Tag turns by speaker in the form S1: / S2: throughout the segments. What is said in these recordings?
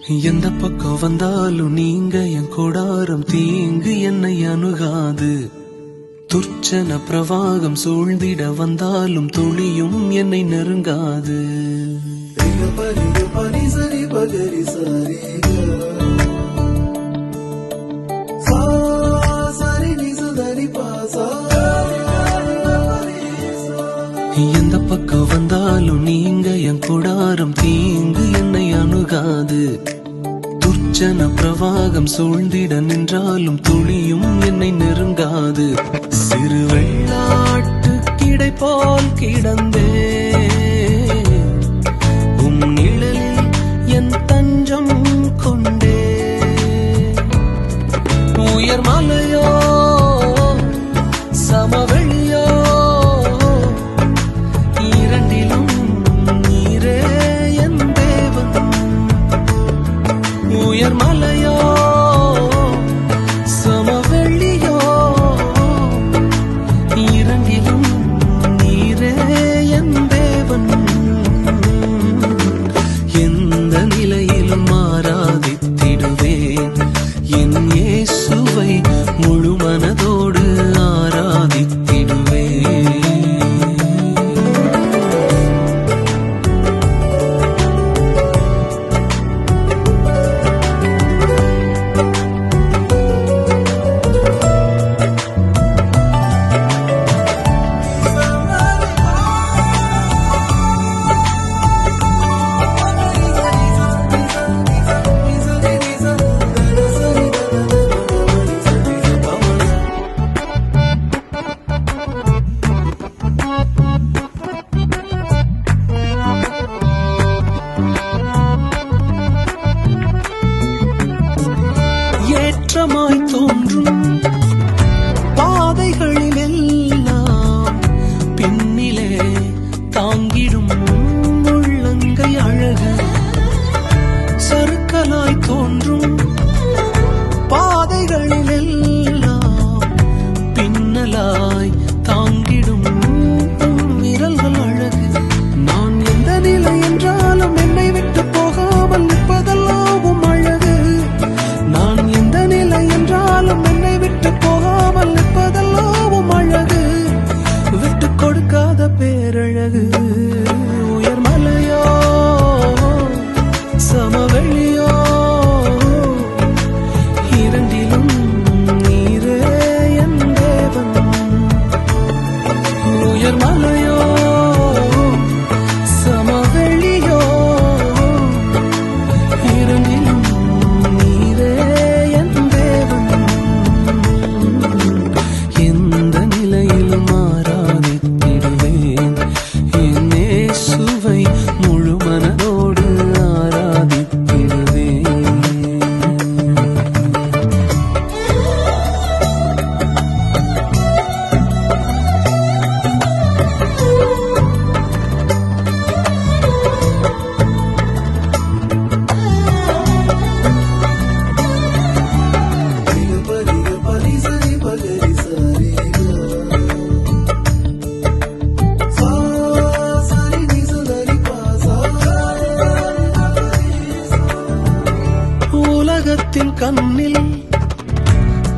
S1: எந்த பக்கம் வந்தாலும் நீங்க என் கொடாரம் தீங்கு என்னை அணுகாது. துர்ச்சன பிரவாகம் சூழ்ந்திட வந்தாலும் துளியும் என்னை நெருங்காது. எந்த பக்கம் வந்தாலும் நீங்க என் கொடாரம் தீங்கு என்னை அணுகாது. துர்ச்சன பிரவாகம் சூழ்ந்திட நின்றாலும் துளியும் என்னை நெருங்காது. சிறு வெள்ளாட்டு கிடை போல் கிடந்தே உம் நிழலில் என் தஞ்சம் கொண்டே. உயர் மலையோ சமவெளியோ இரண்டிலும் நீரே என் தேவன். உயர் மலையோ சமவெளியோ இரண்டிலும் நீரே என் தேவன். எந்த நிலையிலும் ஆராதித்திடுவேன் என் இயேசுவை முழு மனதோடு ஆராதித்திடுவேன். ஏற்றமாய் தோன்றும் பாதைகளில் எல்லாம் பின்னிலே தாங்கிடும் உள்ளங்கை அழகு. சறுக்கலாய் தோன்றும் பாதைகளில் எல்லாம் பின்னலாய் தாங்கிடும் விரல்கள் அழகு. நான் எந்த நிலை என்றாலும் என்னை விட்டு போகாமல் நிற்பதெல்லாம் அழகு. நான் எந்த நிலை என்றாலும் என்னை விட்டு போகாமல் நிற்பதெல்லாம் அழகு. விட்டு கொடுக்காத பேரழகு. உயர் மலையோ சமவெளியோ இரண்டிலும் நீரே என் தேவன். உயர் மலையோ சமவெளியோ இரண்டிலும் நீரே என் தேவன். எந்த நிலையிலும் ஆராதித்திடுவேன் என் இயேசுவை முழு மனதோடு ஆராதித்திடுவேன். உலகத்தின் கண்ணில்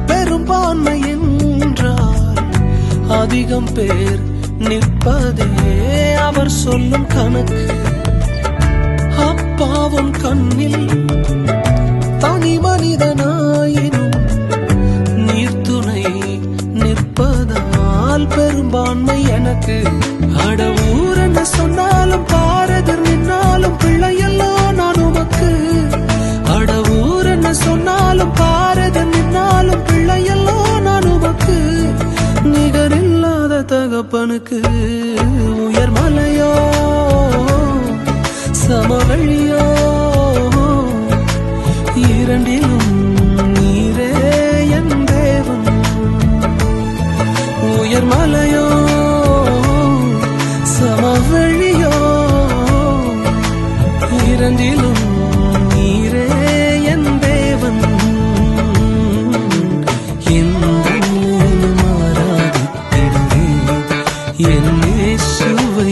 S1: பெரும்பான்மை என்றால் அதிகம் பேர் நிற்பதே அவர் சொல்லும் கணக்கு. அப்பாவும் கண்ணில் தனி மனிதனாயினும் நீர்த்துணை நிற்பதால் பெரும்பான்மை எனக்கு. அட ஊர் என்ன சொன்னாலும் பாரதர் நின்னாலும் பிள்ளையெல்லாம் நான் உமக்கு. அட ஊர் என்ன சொன்னாலும் பாரதர் நின்னாலும் பிள்ளையெல்லாம் நான் உமக்கு. நிகரில்லாத தகப்பனுக்கு. உயர் மலையோ சமவெளியோ இரண்டிலும் நீரே என் தேவன். உயர் மலையோ சமவெளியோ இரண்டிலும் நீரே என் தேவன். எந்த நிலையிலும் ஆராதித்திடுவேன் என் இயேசுவை